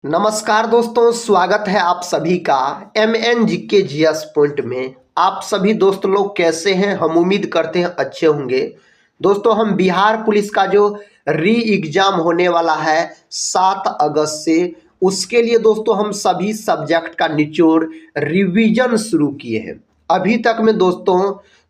नमस्कार दोस्तों, स्वागत है आप सभी का M N GK GS point में। आप सभी दोस्त लोग कैसे हैं? हम उम्मीद करते हैं अच्छे होंगे। दोस्तों, हम बिहार पुलिस का जो री एग्ज़ाम होने वाला है 7 अगस्त से, उसके लिए दोस्तों हम सभी सब्जेक्ट का निचोड़ रिवीजन शुरू किए हैं। अभी तक में दोस्तों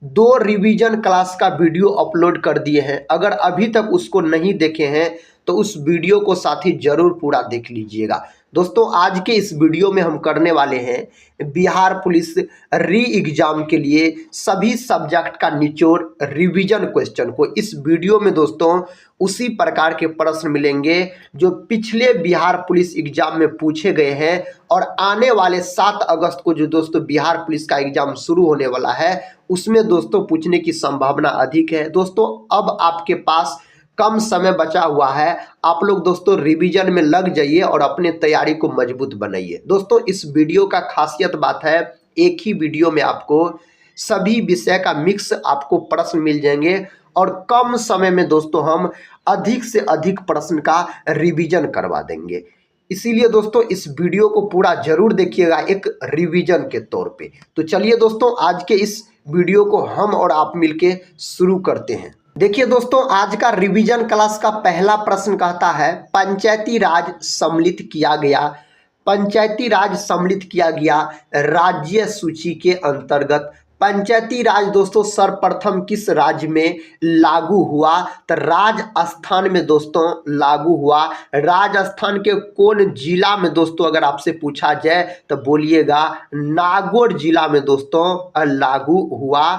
2 रिवीजन क्लास का वीडियो अपलोड कर दिए हैं। अगर अभी तक उसको नहीं देखे हैं तो उस वीडियो को साथी जरूर पूरा देख लीजिएगा। दोस्तों, आज के इस वीडियो में हम करने वाले हैं बिहार पुलिस री एग्जाम के लिए सभी सब्जेक्ट का निचोड़ रिवीजन क्वेश्चन को। इस वीडियो में दोस्तों उसी प्रकार के प्रश्न मिलेंगे जो पिछले बिहार पुलिस एग्जाम में पूछे गए हैं और आने वाले 7 अगस्त को जो दोस्तों बिहार पुलिस का एग्जाम शुरू होने वाला है उसमें दोस्तों पूछने की संभावना अधिक है। दोस्तों, अब आपके पास कम समय बचा हुआ है। आप लोग दोस्तों रिवीजन में लग जाइए और अपने तैयारी को मजबूत बनाइए। दोस्तों, इस वीडियो का खासियत बात है, एक ही वीडियो में आपको सभी विषय का मिक्स आपको प्रश्न मिल जाएंगे और कम समय में दोस्तों हम अधिक से अधिक प्रश्न का रिवीजन करवा देंगे। इसीलिए दोस्तों इस वीडियो को पूरा जरूर देखिएगा एक रिवीजन के तौर पे। तो चलिए दोस्तों, आज के इस वीडियो को हम और आप मिलके शुरू करते हैं। देखिए दोस्तों, आज का रिवीजन क्लास का पहला प्रश्न कहता है पंचायती राज सम्मिलित किया गया। पंचायती राज सम्मिलित किया गया राज्य सूची के अंतर्गत। पंचायती राज दोस्तों सर्वप्रथम किस राज्य में लागू हुआ? तो राजस्थान में दोस्तों लागू हुआ। राजस्थान के कौन जिला में दोस्तों अगर आपसे पूछा जाए तो बोलिएगा नागौर जिला में दोस्तों लागू हुआ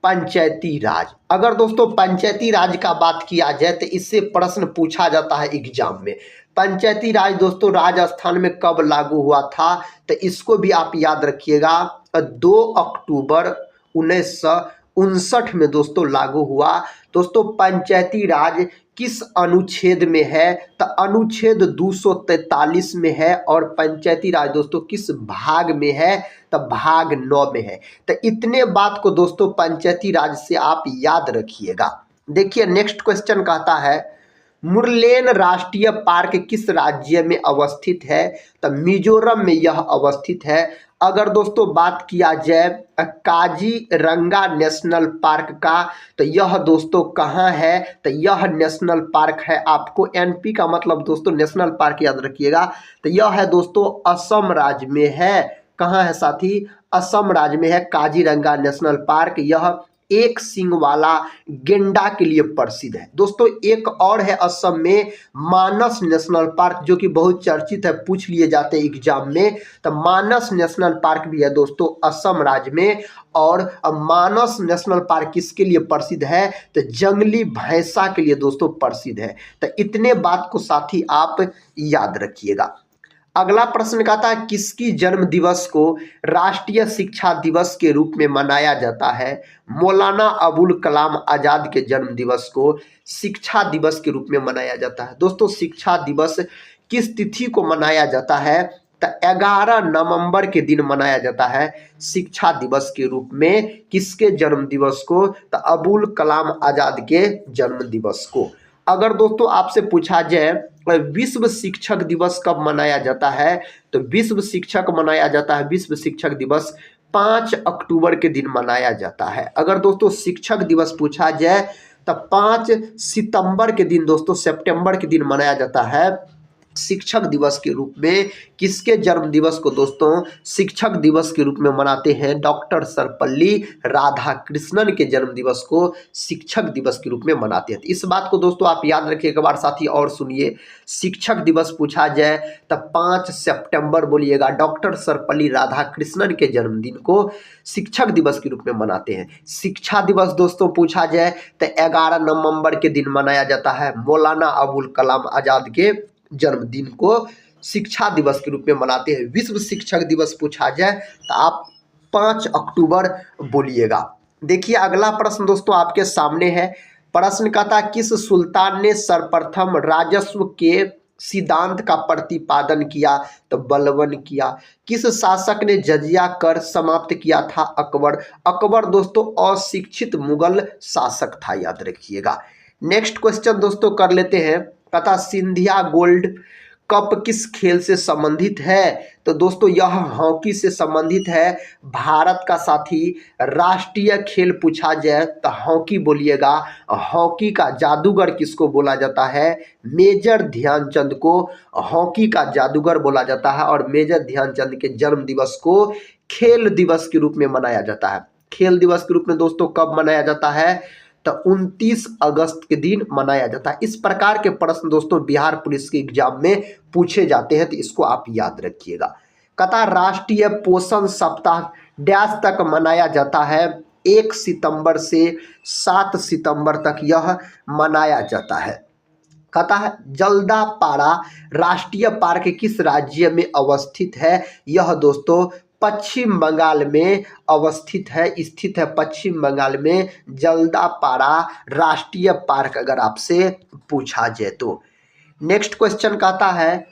पंचायती राज। अगर दोस्तों पंचायती राज का बात किया जाए तो इससे प्रश्न पूछा जाता है एग्जाम में। पंचायती राज दोस्तों राजस्थान में कब लागू हुआ था? तो इसको भी आप याद रखिएगा, 2 अक्टूबर 1959 में दोस्तों लागू हुआ। दोस्तों पंचायती राज किस अनुच्छेद में है? तो अनुच्छेद 243 में है। और पंचायती राज दोस्तों किस भाग में है? तो भाग 9 में है। तो इतने बात को दोस्तों पंचायती राज से आप याद रखिएगा। देखिए नेक्स्ट क्वेश्चन कहता है मुरलेन राष्ट्रीय पार्क किस राज्य में अवस्थित है? तो मिजोरम में यह अवस्थित है। अगर दोस्तों बात किया जाए काजीरंगा नेशनल पार्क का, तो यह दोस्तों कहाँ है? तो यह नेशनल पार्क है, आपको एनपी का मतलब दोस्तों नेशनल पार्क याद रखिएगा। तो यह है दोस्तों असम राज्य में है। कहाँ है साथी? असम राज्य में है काजीरंगा नेशनल पार्क। यह एक सींग वाला गेंडा के लिए प्रसिद्ध है। दोस्तों एक और है असम में मानस नेशनल पार्क, जो कि बहुत चर्चित है, पूछ लिए जाते हैं एग्जाम में। तो मानस नेशनल पार्क भी है दोस्तों असम राज्य में। और मानस नेशनल पार्क किसके लिए प्रसिद्ध है? तो जंगली भैंसा के लिए दोस्तों प्रसिद्ध है। तो इतने बात को साथी आप याद रखिएगा। अगला प्रश्न कहता है किसकी जन्म दिवस को राष्ट्रीय शिक्षा दिवस के रूप में मनाया जाता है? मौलाना अबुल कलाम आजाद के जन्म दिवस को शिक्षा दिवस के रूप में मनाया जाता है। दोस्तों शिक्षा दिवस किस तिथि को मनाया जाता है? तो 11 नवंबर के दिन मनाया जाता है शिक्षा दिवस के रूप में। किसके जन्म दिवस को? तो अबुल कलाम आजाद के जन्म दिवस को। अगर दोस्तों आपसे पूछा जाए विश्व शिक्षक दिवस कब मनाया जाता है? तो विश्व शिक्षक मनाया जाता है, विश्व शिक्षक दिवस 5 अक्टूबर के दिन मनाया जाता है। अगर दोस्तों शिक्षक दिवस पूछा जाए तो 5 सितंबर के दिन दोस्तों सितंबर के दिन मनाया जाता है शिक्षक दिवस के रूप में। किसके जन्म दिवस को दोस्तों शिक्षक दिवस के रूप में मनाते हैं? डॉक्टर सर्वपल्ली राधाकृष्णन के जन्म दिवस को शिक्षक दिवस के रूप में मनाते हैं। इस बात को दोस्तों आप याद रखिए। एक बार साथी और सुनिए, शिक्षक दिवस पूछा जाए तो 5 सितंबर बोलिएगा, डॉक्टर सर्वपल्ली राधाकृष्णन के जन्मदिन को शिक्षक दिवस के रूप में मनाते हैं। शिक्षा दिवस दोस्तों पूछा जाए तो 11 नवंबर के दिन मनाया जाता है। मौलाना अबुल कलाम आजाद के जन्मदिन को शिक्षा दिवस के रूप में मनाते हैं। विश्व शिक्षक दिवस पूछा जाए तो आप 5 अक्टूबर बोलिएगा। देखिए अगला प्रश्न दोस्तों आपके सामने है। प्रश्न कहता है किस सुल्तान ने सर्वप्रथम राजस्व के सिद्धांत का प्रतिपादन किया? तो बलबन किया। किस शासक ने जजिया कर समाप्त किया था? अकबर। अकबर दोस्तों अशिक्षित मुगल शासक था, याद रखिएगा। नेक्स्ट क्वेश्चन दोस्तों कर लेते हैं। कहता सिंधिया गोल्ड कप किस खेल से संबंधित है? तो दोस्तों यह हॉकी से संबंधित है। भारत का साथी राष्ट्रीय खेल पूछा जाए तो हॉकी बोलिएगा। हॉकी का जादूगर किसको बोला जाता है? मेजर ध्यानचंद को हॉकी का जादूगर बोला जाता है। और मेजर ध्यानचंद के जन्म दिवस को खेल दिवस के रूप में मनाया जाता है। खेल दिवस के रूप में दोस्तों कब मनाया जाता है? तो 29 अगस्त के दिन मनाया जाता है। इस प्रकार के प्रश्न दोस्तों बिहार पुलिस के एग्जाम में पूछे जाते हैं, तो इसको आप याद रखिएगा। कहता राष्ट्रीय पोषण सप्ताह डैश तक मनाया जाता है? 1 सितंबर से 7 सितंबर तक यह मनाया जाता है। कहता है जल्दापाड़ा राष्ट्रीय पार्क किस राज्य में अवस्थित है? यह दोस्तों पश्चिम बंगाल में अवस्थित है, स्थित है पश्चिम बंगाल में जल्दापाड़ा राष्ट्रीय पार्क, अगर आपसे पूछा जाए तो। नेक्स्ट क्वेश्चन कहता है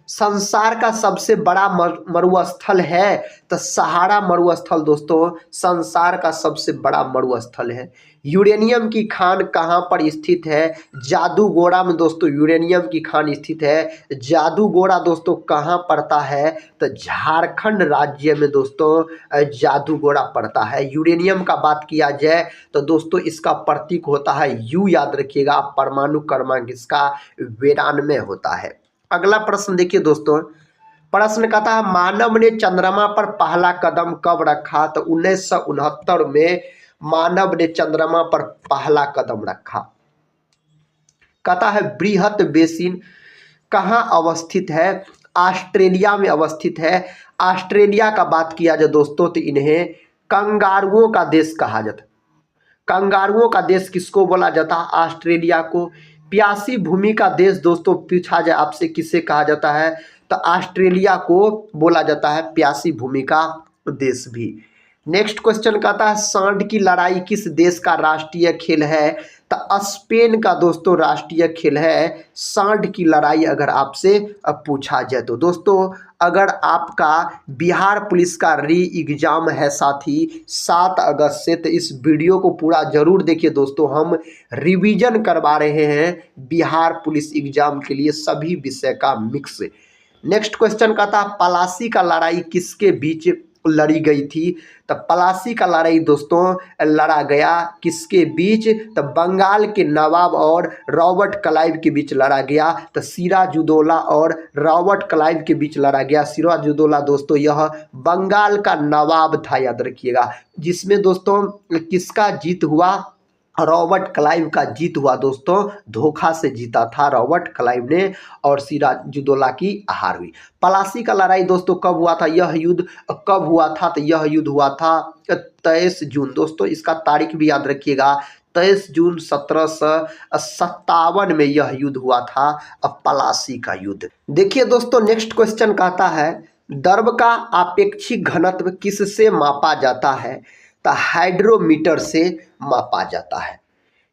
संसार का सबसे बड़ा मरुस्थल है? तो सहारा मरुस्थल दोस्तों संसार का सबसे बड़ा मरुस्थल है। यूरेनियम की खान कहाँ पर स्थित है? जादूगोड़ा में दोस्तों यूरेनियम की खान स्थित है। जादूगोड़ा दोस्तों कहाँ पड़ता है? तो झारखंड राज्य में दोस्तों जादूगोड़ा पड़ता है। यूरेनियम का बात किया जाए तो दोस्तों इसका प्रतीक होता है यू, याद रखिएगा। परमाणु क्रमांक इसका 92 होता है। अगला प्रश्न देखिए दोस्तों, प्रश्न कहता है मानव ने चंद्रमा पर पहला कदम कब रखा? तो 1969 में मानव ने चंद्रमा पर पहला कदम रखा। कहता है बृहत बेसिन कहाँ अवस्थित है? ऑस्ट्रेलिया में अवस्थित है। ऑस्ट्रेलिया का बात किया जाए दोस्तों तो इन्हें कंगारुओं का देश कहा जाता है। कंगारुओं का देश किसको बोला जाता है? ऑस्ट्रेलिया को। प्यासी भूमि का देश दोस्तों पूछा जाए आपसे किसे कहा जाता है? तो ऑस्ट्रेलिया को बोला जाता है प्यासी भूमि का देश भी। नेक्स्ट क्वेश्चन कहता है सांड की लड़ाई किस देश का राष्ट्रीय खेल है? तो स्पेन का दोस्तों राष्ट्रीय खेल है सांड की लड़ाई, अगर आपसे पूछा जाए तो। दोस्तों अगर आपका बिहार पुलिस का री एग्जाम है साथी 7 अगस्त से, तो इस वीडियो को पूरा जरूर देखिए दोस्तों। हम रिवीजन करवा रहे हैं बिहार पुलिस एग्जाम के लिए सभी विषय का मिक्स। नेक्स्ट क्वेश्चन का था पलासी का लड़ाई किसके बीच लड़ी गई थी? तो पलासी का लड़ाई दोस्तों लड़ा गया किसके बीच? तो बंगाल के नवाब और रॉबर्ट क्लाइव के बीच लड़ा गया। तो सिराजुद्दौला और रॉबर्ट क्लाइव के बीच लड़ा गया। सिराजुद्दौला दोस्तों यह बंगाल का नवाब था, याद रखिएगा। जिसमें दोस्तों किसका जीत हुआ? रॉबर्ट क्लाइव का जीत हुआ दोस्तों। धोखा से जीता था रॉबर्ट क्लाइव ने और सिराजुद्दौला की हार हुई। पलासी का लड़ाई दोस्तों कब हुआ था? यह युद्ध कब हुआ था? तो यह युद्ध हुआ था 23 जून दोस्तों। इसका तारीख भी याद रखिएगा 23 जून 1757 में यह युद्ध हुआ था, पलासी का युद्ध। देखिए दोस्तों नेक्स्ट क्वेश्चन कहता है द्रव का आपेक्षिक घनत्व किससे मापा जाता है? तो हाइड्रोमीटर से मापा जाता है।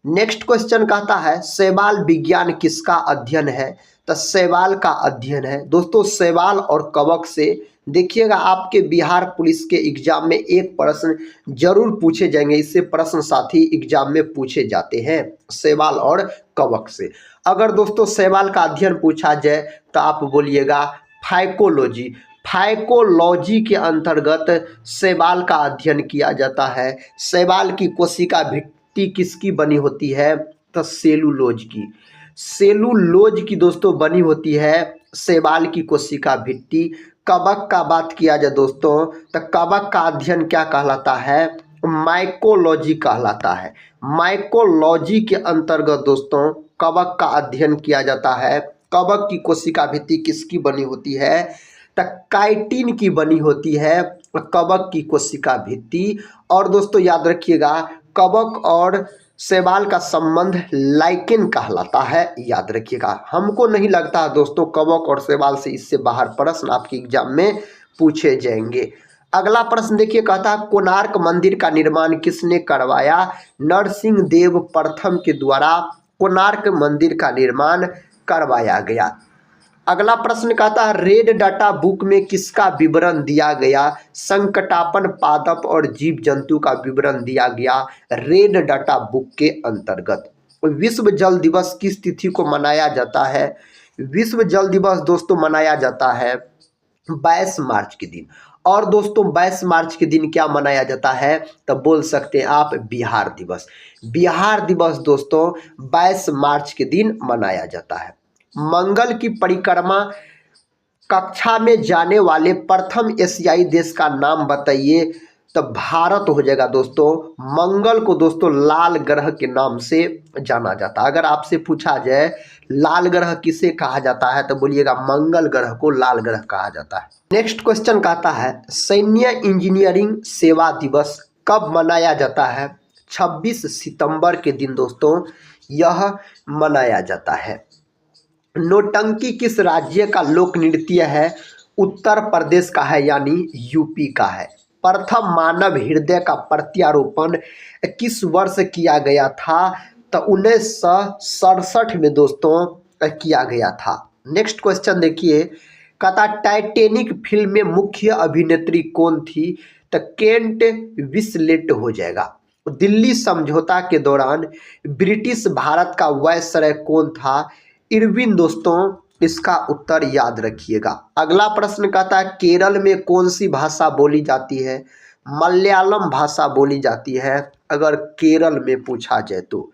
नेक्स्ट क्वेश्चन कहता है शैवाल विज्ञान किसका अध्ययन है? तो शैवाल का अध्ययन है दोस्तों शैवाल और कवक से। देखिएगा आपके बिहार पुलिस के एग्जाम में एक प्रश्न जरूर पूछे जाएंगे, इससे प्रश्न साथी एग्जाम में पूछे जाते हैं शैवाल और कवक से। अगर दोस्तों शैवाल का अध्ययन पूछा जाए तो आप बोलिएगा फाइकोलॉजी। फाइकोलॉजी के अंतर्गत शैवाल का अध्ययन किया जाता है। शैवाल की कोशिका भित्ति किसकी बनी होती है? तो सेलुलोज की। सेलुलोज की दोस्तों बनी होती है शैवाल की कोशिका भित्ति। कवक का बात किया जाए दोस्तों तो कवक का अध्ययन क्या कहलाता है? माइकोलॉजी कहलाता है। माइकोलॉजी के अंतर्गत दोस्तों कवक का अध्ययन किया जाता है। कवक की कोशिका भित्ति किसकी बनी होती है? तो काइटिन की बनी होती है कवक की कोशिका भित्ति। और दोस्तों याद रखिएगा कवक और शैवाल का संबंध लाइकेन कहलाता है, याद रखिएगा। हमको नहीं लगता दोस्तों कवक और शैवाल से इससे बाहर प्रश्न आपके एग्जाम में पूछे जाएंगे। अगला प्रश्न देखिए कहता है कोणार्क मंदिर का निर्माण किसने करवाया? नरसिंह देव प्रथम के द्वारा कोणार्क मंदिर का निर्माण करवाया गया। अगला प्रश्न कहता है रेड डाटा बुक में किसका विवरण दिया गया? संकटापन पादप और जीव जंतु का विवरण दिया गया रेड डाटा बुक के अंतर्गत। विश्व जल दिवस किस तिथि को मनाया जाता है? विश्व जल दिवस दोस्तों मनाया जाता है 22 मार्च के दिन। और दोस्तों 22 मार्च के दिन क्या मनाया जाता है, तब बोल सकते हैं आप बिहार दिवस। बिहार दिवस दोस्तों 22 मार्च के दिन मनाया जाता है। मंगल की परिक्रमा कक्षा में जाने वाले प्रथम एशियाई देश का नाम बताइए, तब भारत हो जाएगा दोस्तों। मंगल को दोस्तों लाल ग्रह के नाम से जाना जाता है। अगर आपसे पूछा जाए लाल ग्रह किसे कहा जाता है, तो बोलिएगा मंगल ग्रह को लाल ग्रह कहा जाता है। नेक्स्ट क्वेश्चन कहता है सैन्य इंजीनियरिंग सेवा दिवस कब मनाया जाता है। 26 सितंबर के दिन दोस्तों यह मनाया जाता है। नौटंकी किस राज्य का लोक नृत्य है, उत्तर प्रदेश का है यानी यूपी का है। प्रथम मानव हृदय का प्रत्यारोपण किस वर्ष किया गया था, तो 1967 में दोस्तों किया गया था। नेक्स्ट क्वेश्चन देखिए, कहता टाइटैनिक फिल्म में मुख्य अभिनेत्री कौन थी, तो केंट विस्लेट हो जाएगा। दिल्ली समझौता के दौरान ब्रिटिश भारत का वायसराय कौन था, इरविन दोस्तों इसका उत्तर याद रखिएगा। अगला प्रश्न कहता है केरल में कौन सी भाषा बोली जाती है, मलयालम भाषा बोली जाती है अगर केरल में पूछा जाए तो।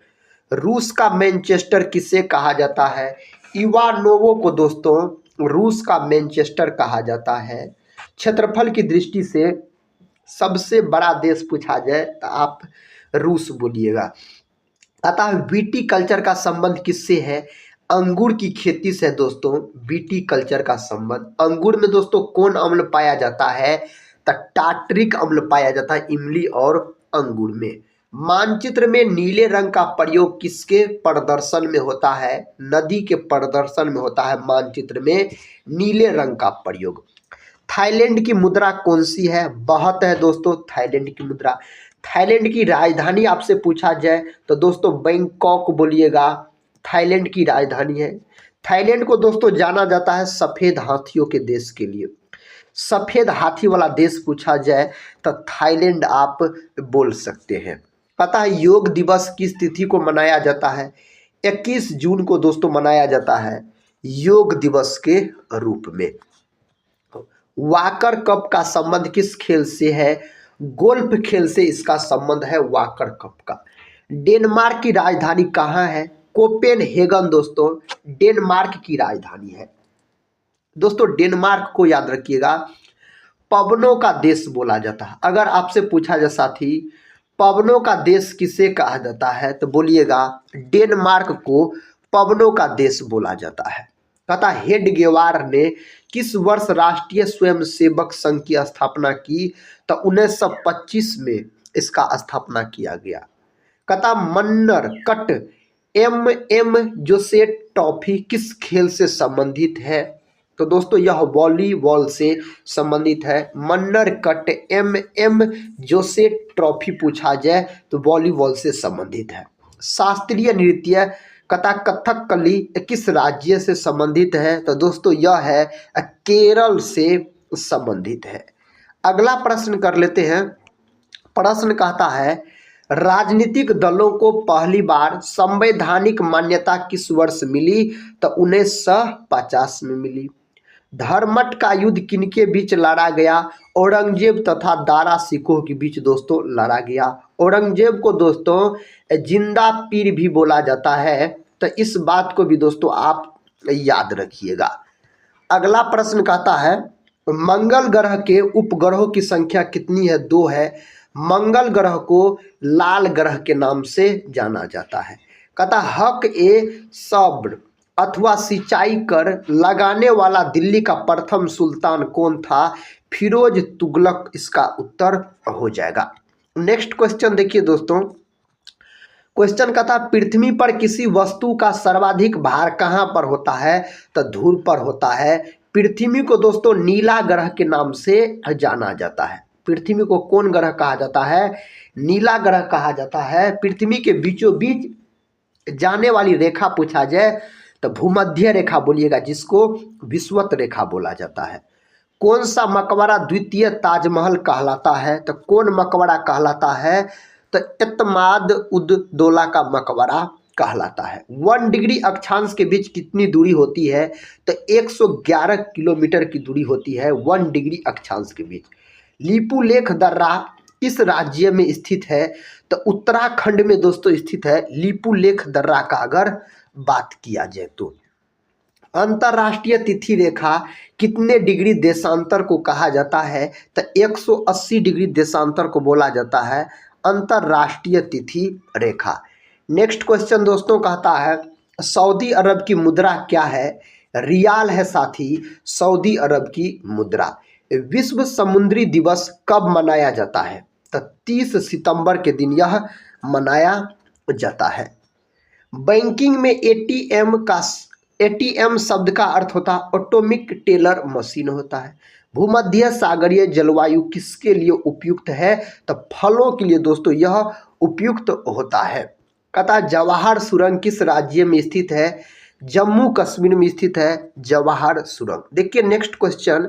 रूस का मैनचेस्टर किसे कहा जाता है, इवानोवो को दोस्तों रूस का मैनचेस्टर कहा जाता है। क्षेत्रफल की दृष्टि से सबसे बड़ा देश पूछा जाए तो आप रूस बोलिएगा। अतः विटी कल्चर का संबंध किससे है, अंगूर की खेती से दोस्तों विटी कल्चर का संबंध। अंगूर में दोस्तों कौन अम्ल पाया जाता है, तो टार्टरिक अम्ल पाया जाता है इमली और अंगूर में। मानचित्र में नीले रंग का प्रयोग किसके प्रदर्शन में होता है, नदी के प्रदर्शन में होता है मानचित्र में नीले रंग का प्रयोग। थाईलैंड की मुद्रा कौन सी है, बहुत है दोस्तों थाईलैंड की मुद्रा। थाईलैंड की राजधानी आपसे पूछा जाए तो दोस्तों बैंकॉक बोलिएगा, थाईलैंड की राजधानी है। थाईलैंड को दोस्तों जाना जाता है सफ़ेद हाथियों के देश के लिए। सफ़ेद हाथी वाला देश पूछा जाए तो थाईलैंड आप बोल सकते हैं। पता है योग दिवस किस तिथि को मनाया जाता है, 21 जून को दोस्तों मनाया जाता है योग दिवस के रूप में। वाकर कप का संबंध किस खेल से है, गोल्फ खेल से इसका संबंध है वाकर कप का। डेनमार्क की राजधानी कहाँ है, कोपेनहेगन दोस्तों डेनमार्क की राजधानी है। दोस्तों डेनमार्क को याद रखिएगा पवनों का देश बोला जाता है। अगर आपसे पूछा जाए साथी पवनों का देश किसे कहा जाता है, तो बोलिएगा डेनमार्क को पवनों का देश बोला जाता है। कहता हेडगेवार ने किस वर्ष राष्ट्रीय स्वयंसेवक संघ की स्थापना की, तो 1925 में इसका स्थापना किया गया। कहता Mannar cut M Joseph trophy किस खेल से संबंधित है, तो दोस्तों यह वॉलीबॉल से संबंधित है। Mannar cut M Joseph trophy पूछा जाए तो वॉलीबॉल से संबंधित है। शास्त्रीय नृत्य कथा कथकली किस राज्य से संबंधित है, तो दोस्तों यह है केरल से संबंधित है। अगला प्रश्न कर लेते हैं। प्रश्न कहता है राजनीतिक दलों को पहली बार संवैधानिक मान्यता किस वर्ष मिली, तो 1950 में मिली। धर्मट का युद्ध किनके बीच लड़ा गया, औरंगजेब तथा दारा सिकोह के बीच दोस्तों लड़ा गया। औरंगजेब को दोस्तों जिंदा पीर भी बोला जाता है, तो इस बात को भी दोस्तों आप याद रखिएगा। अगला प्रश्न कहता है मंगल ग्रह के उपग्रहों की संख्या कितनी है, 2 है। मंगल ग्रह को लाल ग्रह के नाम से जाना जाता है। कहता हक ए सब्र अथवा सिंचाई कर लगाने वाला दिल्ली का प्रथम सुल्तान कौन था, फिरोज तुगलक इसका उत्तर हो जाएगा। नेक्स्ट क्वेश्चन देखिए दोस्तों। क्वेश्चन का था पृथ्वी पर किसी वस्तु का सर्वाधिक भार कहाँ पर होता है, तो ध्रुव पर होता है। पृथ्वी को दोस्तों नीला ग्रह के नाम से जाना जाता है। पृथ्वी को कौन ग्रह कहा जाता है, नीला ग्रह कहा जाता है। पृथ्वी के बीचों बीच जाने वाली रेखा पूछा जाए तो भूमध्य रेखा बोलिएगा, जिसको विषुवत रेखा बोला जाता है। कौन सा मकबरा द्वितीय ताजमहल कहलाता है, तो कौन मकबरा कहलाता है, तो एतमाद उद दौला का मकबरा कहलाता है। 1 डिग्री अक्षांश के बीच कितनी दूरी होती है? तो 111 किलोमीटर की दूरी होती है 1 डिग्री अक्षांश के बीच। लीपू लेख दर्रा किस राज्य में स्थित है? तो उत्तराखंड में दोस्तों स्थित है लीपू लेख दर्रा का अगर बात किया जाए तो। अंतरराष्ट्रीय तिथि रेखा कितने डिग्री देशांतर को कहा जाता है? तो 180 डिग्री देशांतर को बोला जाता है अंतरराष्ट्रीय तिथि रेखा। नेक्स्ट क्वेश्चन दोस्तों कहता है सऊदी अरब की मुद्रा क्या है? रियाल है साथी सऊदी अरब की मुद्रा। विश्व समुद्री दिवस कब मनाया जाता है? तो 30 सितंबर के दिन यह मनाया जाता है। बैंकिंग में एटीएम शब्द का अर्थ होता है ऑटोमेटिक टेलर मशीन होता है। भूमध्य सागरीय जलवायु किसके लिए उपयुक्त है? तो फलों के लिए दोस्तों यह उपयुक्त होता है। कहता जवाहर सुरंग किस राज्य में स्थित है? जम्मू कश्मीर में स्थित है जवाहर सुरंग। देखिए नेक्स्ट क्वेश्चन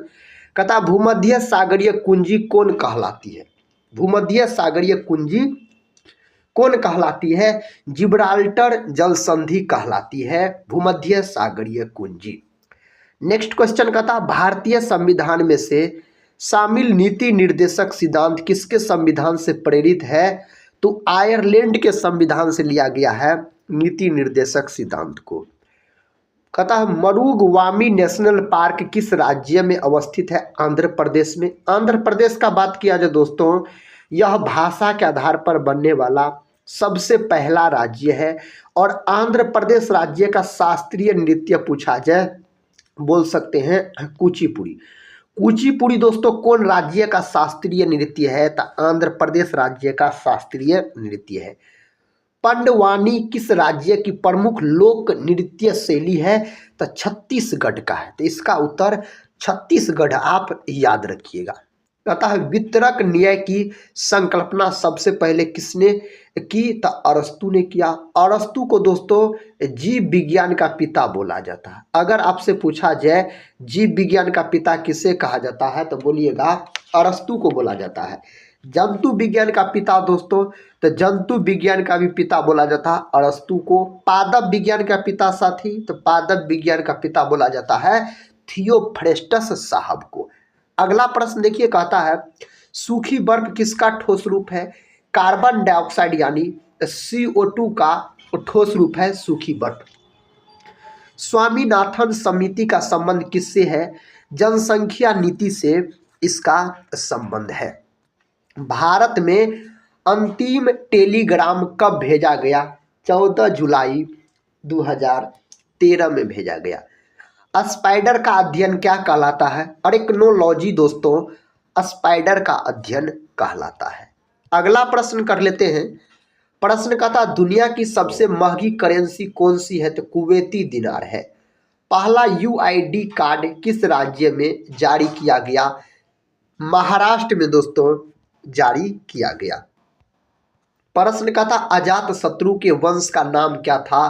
कहता भूमध्य सागरीय कुंजी कौन कहलाती है? भूमध्य सागरीय कुंजी कौन कहलाती है? जिब्राल्टर जल संधि कहलाती है भूमध्य सागरीय कुंजी। नेक्स्ट क्वेश्चन कहता भारतीय संविधान में से शामिल नीति निर्देशक सिद्धांत किसके संविधान से प्रेरित है? तो आयरलैंड के संविधान से लिया गया है नीति निर्देशक सिद्धांत को। कहता है मरुगवामी नेशनल पार्क किस राज्य में अवस्थित है? आंध्र प्रदेश में। आंध्र प्रदेश का बात किया जाए दोस्तों यह भाषा के आधार पर बनने वाला सबसे पहला राज्य है और आंध्र प्रदेश राज्य का शास्त्रीय नृत्य पूछा जाए बोल सकते हैं कुचिपुड़ी। कुचिपुड़ी दोस्तों कौन राज्य का शास्त्रीय नृत्य है? तो आंध्र प्रदेश राज्य का शास्त्रीय नृत्य है। पंडवानी किस राज्य की प्रमुख लोक नृत्य शैली है? तो छत्तीसगढ़ का है। तो इसका उत्तर छत्तीसगढ़ आप याद रखिएगा। कहता है वितरक न्याय की संकल्पना सबसे पहले किसने की? तो अरस्तु ने किया। अरस्तु को दोस्तों जीव विज्ञान का पिता बोला जाता है। अगर आपसे पूछा जाए जीव विज्ञान का पिता किसे कहा जाता है तो बोलिएगा अरस्तु को बोला जाता है। जंतु विज्ञान का पिता दोस्तों तो जंतु विज्ञान का भी पिता बोला जाता है अरस्तु को। पादप विज्ञान का पिता साथी तो पादप विज्ञान का पिता बोला जाता है थियोफ्रेस्टस साहब को। अगला प्रश्न देखिए कहता है सूखी बर्फ किसका ठोस रूप है? कार्बन डाइऑक्साइड यानी CO2 का ठोस रूप है सूखी बर्फ। स्वामीनाथन समिति का संबंध किससे है? जनसंख्या नीति से इसका संबंध है। भारत में अंतिम टेलीग्राम कब भेजा गया? 14 जुलाई 2013 में भेजा गया। स्पाइडर का अध्ययन क्या कहलाता है? अरेक्नोलॉजी दोस्तों स्पाइडर का अध्ययन कहलाता है। अगला प्रश्न कर लेते हैं। प्रश्न कहता दुनिया की सबसे महंगी करेंसी कौन सी है? तो कुवैती दिनार है। पहला UID कार्ड किस राज्य में जारी किया गया? महाराष्ट्र में दोस्तों जारी किया गया। प्रश्न कहता अजात शत्रु के वंश का नाम क्या था?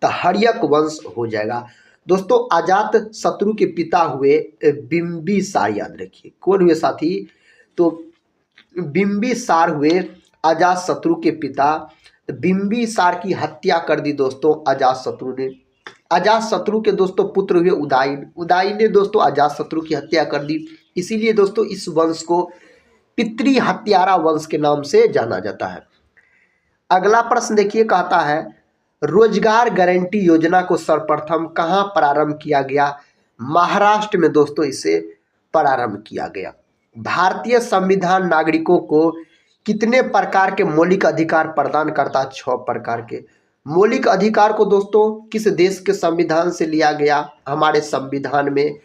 तो हर्यक वंश हो जाएगा। दोस्तों अजात शत्रु के पिता हुए बिंबिसार, याद रखिए कौन हुए साथी? तो बिंबिसार हुए अजात शत्रु के पिता। बिंबिसार की हत्या कर दी दोस्तों अजात शत्रु ने। अजात शत्रु के दोस्तों पुत्र हुए उदयन। उदयन ने दोस्तों अजात शत्रु की हत्या कर दी। इसीलिए दोस्तों इस वंश को पितृ हत्यारा वंश के नाम से जाना जाता है। अगला प्रश्न देखिए कहता है रोजगार गारंटी योजना को सर्वप्रथम कहाँ प्रारंभ किया गया? महाराष्ट्र में दोस्तों इसे प्रारंभ किया गया। भारतीय संविधान नागरिकों को कितने प्रकार के मौलिक अधिकार प्रदान करता है? 6 प्रकार के मौलिक अधिकार को दोस्तों किस देश के संविधान से लिया गया? हमारे संविधान में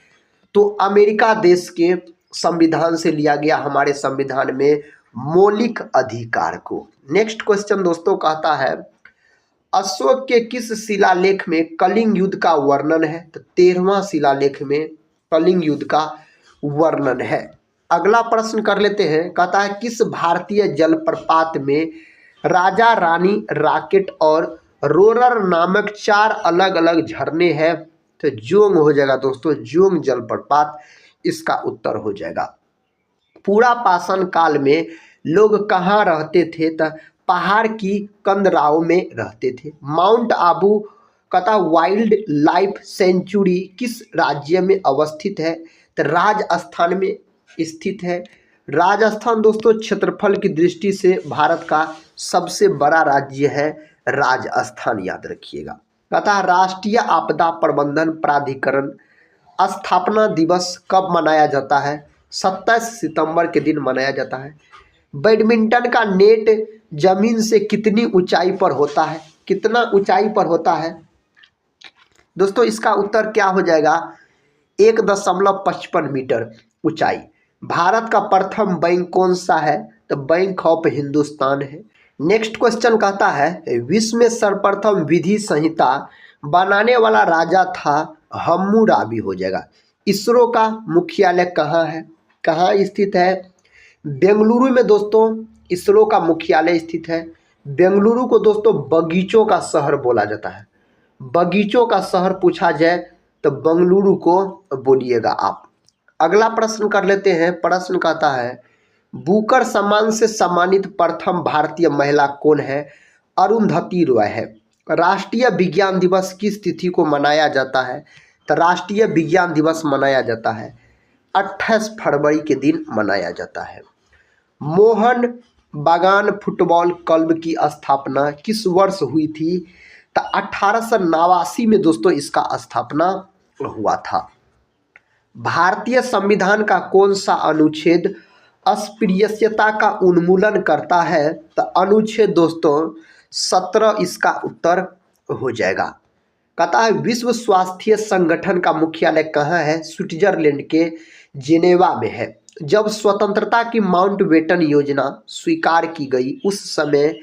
तो अमेरिका देश के संविधान से लिया गया हमारे संविधान में मौलिक अधिकार को। नेक्स्ट क्वेश्चन दोस्तों कहता है अशोक के किस शिलालेख में कलिंग युद्ध का वर्णन है? तो 13वां शिलालेख में कलिंग युद्ध का वर्णन है। अगला प्रश्न कर लेते हैं। कहता है किस भारतीय जलप्रपात में राजा रानी रॉकेट और रोरर नामक 4 अलग अलग झरने हैं? तो जोंग हो जाएगा दोस्तों, जोंग जलप्रपात इसका उत्तर हो जाएगा। पूरा पाषाण काल में लोग कहाँ रहते थे? तो पहाड़ की कंदराओं में रहते थे। माउंट आबू कथा वाइल्ड लाइफ सेंचुरी किस राज्य में अवस्थित है? तो राजस्थान में स्थित है। राजस्थान दोस्तों क्षेत्रफल की दृष्टि से भारत का सबसे बड़ा राज्य है राजस्थान, याद रखिएगा। कथा राष्ट्रीय आपदा प्रबंधन प्राधिकरण स्थापना दिवस कब मनाया जाता है? 27 सितंबर के दिन मनाया जाता है। बैडमिंटन का नेट जमीन से कितनी ऊंचाई पर होता है? कितना ऊंचाई पर होता है दोस्तों? इसका उत्तर क्या हो जाएगा? 1.55 मीटर ऊंचाई। भारत का प्रथम बैंक कौन सा है? तो बैंक ऑफ हिंदुस्तान है। नेक्स्ट क्वेश्चन कहता है विश्व में सर्वप्रथम विधि संहिता बनाने वाला राजा था? हम्मुराबी हो जाएगा। इसरो का मुख्यालय कहाँ है? कहाँ स्थित है? बेंगलुरु में दोस्तों इसरो का मुख्यालय स्थित है। बेंगलुरु को दोस्तों बगीचों का शहर बोला जाता है। बगीचों का शहर पूछा जाए तो बेंगलुरु को बोलिएगा आप। अगला प्रश्न कर लेते हैं। प्रश्न कहता है बुकर सम्मान से सम्मानित प्रथम भारतीय महिला कौन है? अरुंधति रॉय है। राष्ट्रीय विज्ञान दिवस किस तिथि को मनाया जाता है? तो राष्ट्रीय विज्ञान दिवस मनाया जाता है 28 फरवरी के दिन मनाया जाता है। मोहन बागान फुटबॉल क्लब की स्थापना किस वर्ष हुई थी? तो 1889 में दोस्तों इसका स्थापना हुआ था। भारतीय संविधान का कौन सा अनुच्छेद अस्पृश्यता का उन्मूलन करता है? तो अनुच्छेद दोस्तों 17 इसका उत्तर हो जाएगा। कहता है विश्व स्वास्थ्य संगठन का मुख्यालय कहाँ है? स्विट्जरलैंड के जिनेवा में है। जब स्वतंत्रता की माउंटबेटन योजना स्वीकार की गई उस समय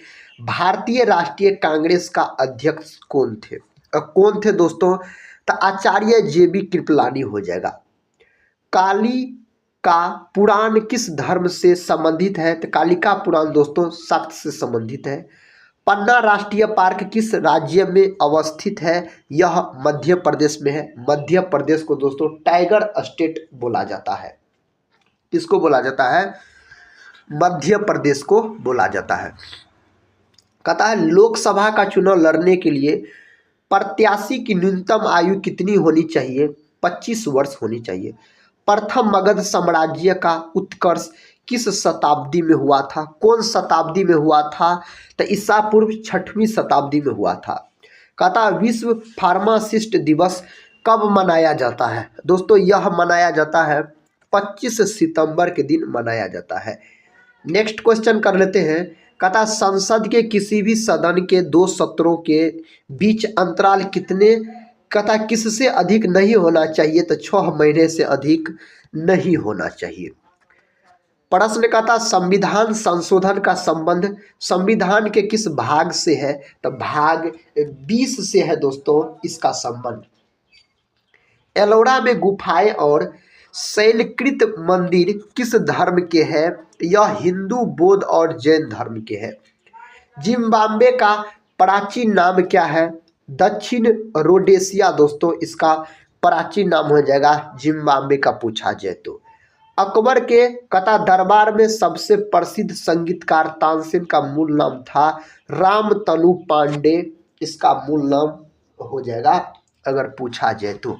भारतीय राष्ट्रीय कांग्रेस का अध्यक्ष कौन थे? कौन थे दोस्तों? तो आचार्य JB कृपलानी हो जाएगा। काली का पुराण किस धर्म से संबंधित है? तो कालिका पुराण दोस्तों शाक्त से संबंधित है। पन्ना राष्ट्रीय पार्क किस राज्य में अवस्थित है? यह मध्य प्रदेश में है। मध्य प्रदेश को दोस्तों टाइगर स्टेट बोला जाता है। किसको बोला जाता है? मध्य प्रदेश को बोला जाता है। कहता है लोकसभा का चुनाव लड़ने के लिए प्रत्याशी की न्यूनतम आयु कितनी होनी चाहिए? 25 वर्ष होनी चाहिए। प्रथम मगध साम्राज्य का उत्कर्ष किस शताब्दी में हुआ था? कौन शताब्दी में हुआ था? तो ईसा पूर्व 6वीं शताब्दी में हुआ था। कहता है विश्व फार्मासिस्ट दिवस कब मनाया जाता है? दोस्तों यह मनाया जाता है 25 सितंबर के दिन मनाया जाता है। नेक्स्ट क्वेश्चन कर लेते हैं। कहता संसद के किसी भी सदन के 2 सत्रों के बीच अंतराल कितने कहता किससे अधिक नहीं होना चाहिए? तो 6 महीने से अधिक नहीं होना चाहिए। प्रश्न कहता संविधान संशोधन का संबंध संविधान के किस भाग से है? तो भाग 20 से है दोस्तों इसका संबंध। एलोरा में गुफाएं और शैलकृत मंदिर किस धर्म के हैं? यह हिंदू, बौद्ध और जैन धर्म के हैं। जिम्बाब्वे का प्राचीन नाम क्या है? दक्षिण रोडेशिया दोस्तों इसका प्राचीन नाम हो जाएगा जिम्बाब्वे का पूछा जाए तो। अकबर के कथा दरबार में सबसे प्रसिद्ध संगीतकार तानसेन का मूल नाम था रामतनु पांडे। इसका मूल नाम हो जाएगा अगर पूछा जाए तो।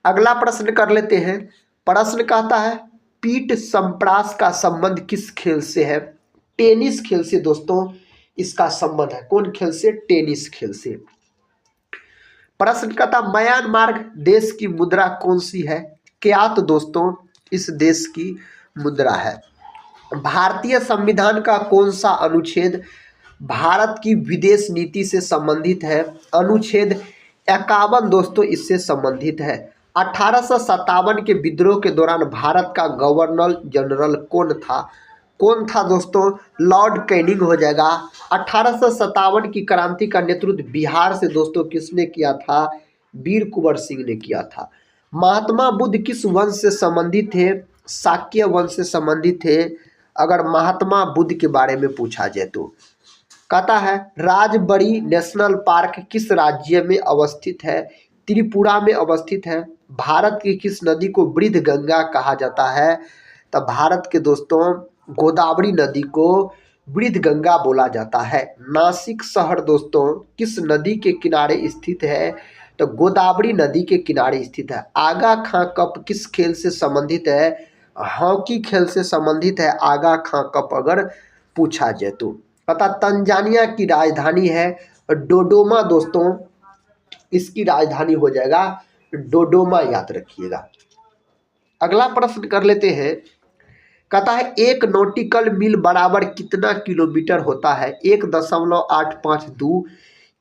अगला प्रश्न कर लेते हैं। प्रश्न कहता है पीठ संप्रास का संबंध किस खेल से है? टेनिस खेल से दोस्तों इसका संबंध है। कौन खेल से? टेनिस खेल से। प्रश्न कहता म्यांमार देश की मुद्रा कौन सी है? क्या तो दोस्तों इस देश की मुद्रा है। भारतीय संविधान का कौन सा अनुच्छेद भारत की विदेश नीति से संबंधित है? अनुच्छेद 51 दोस्तों इससे संबंधित है। 1857 के विद्रोह के दौरान भारत का गवर्नर जनरल कौन था? कौन था दोस्तों? लॉर्ड कैनिंग हो जाएगा। 1857 की क्रांति का नेतृत्व बिहार से दोस्तों किसने किया था? वीर कुंवर सिंह ने किया था। महात्मा बुद्ध किस वंश से संबंधित थे? शाक्य वंश से संबंधित थे अगर महात्मा बुद्ध के बारे में पूछा जाए तो। कहता है राजबरी नेशनल पार्क किस राज्य में अवस्थित है? त्रिपुरा में अवस्थित है। भारत की किस नदी को वृद्ध गंगा कहा जाता है? तो भारत के दोस्तों गोदावरी नदी को वृद्धगंगा बोला जाता है। नासिक शहर दोस्तों किस नदी के किनारे स्थित है? तो गोदावरी नदी के किनारे स्थित है। आगा खां कप किस खेल से संबंधित है? हॉकी खेल से संबंधित है आगा खां कप, अगर पूछा जाए तो। तथा तंजानिया की राजधानी है डोडोमा दोस्तों, इसकी राजधानी हो जाएगा डोडोमा, याद रखिएगा। अगला प्रश्न कर लेते हैं। कहता है एक नॉटिकल मील बराबर कितना किलोमीटर होता है? 1.852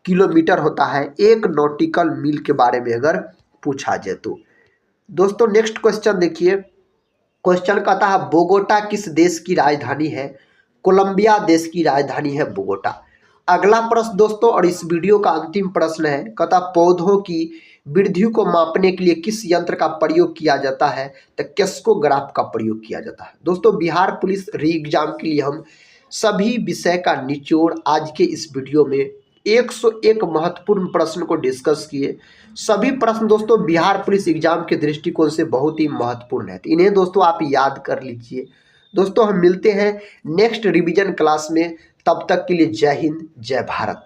किलोमीटर होता है एक नॉटिकल मील के बारे में अगर पूछा जाए तो। दोस्तों नेक्स्ट क्वेश्चन देखिए। क्वेश्चन कहता है बोगोटा किस देश की राजधानी है? कोलंबिया देश की राजधानी है बोगोटा। अगला प्रश्न दोस्तों, और इस वीडियो का अंतिम प्रश्न है, कहता पौधों की वृद्धि को मापने के लिए किस यंत्र का प्रयोग किया जाता है? तो केस्कोग्राफ का प्रयोग किया जाता है। दोस्तों बिहार पुलिस री एग्जाम के लिए हम सभी विषय का निचोड़ आज के इस वीडियो में 101 महत्वपूर्ण प्रश्न को डिस्कस किए। सभी प्रश्न दोस्तों बिहार पुलिस एग्जाम के दृष्टिकोण से बहुत ही महत्वपूर्ण है, तो इन्हें दोस्तों आप याद कर लीजिए। दोस्तों हम मिलते हैं नेक्स्ट रिवीजन क्लास में, तब तक के लिए जय हिंद जय भारत।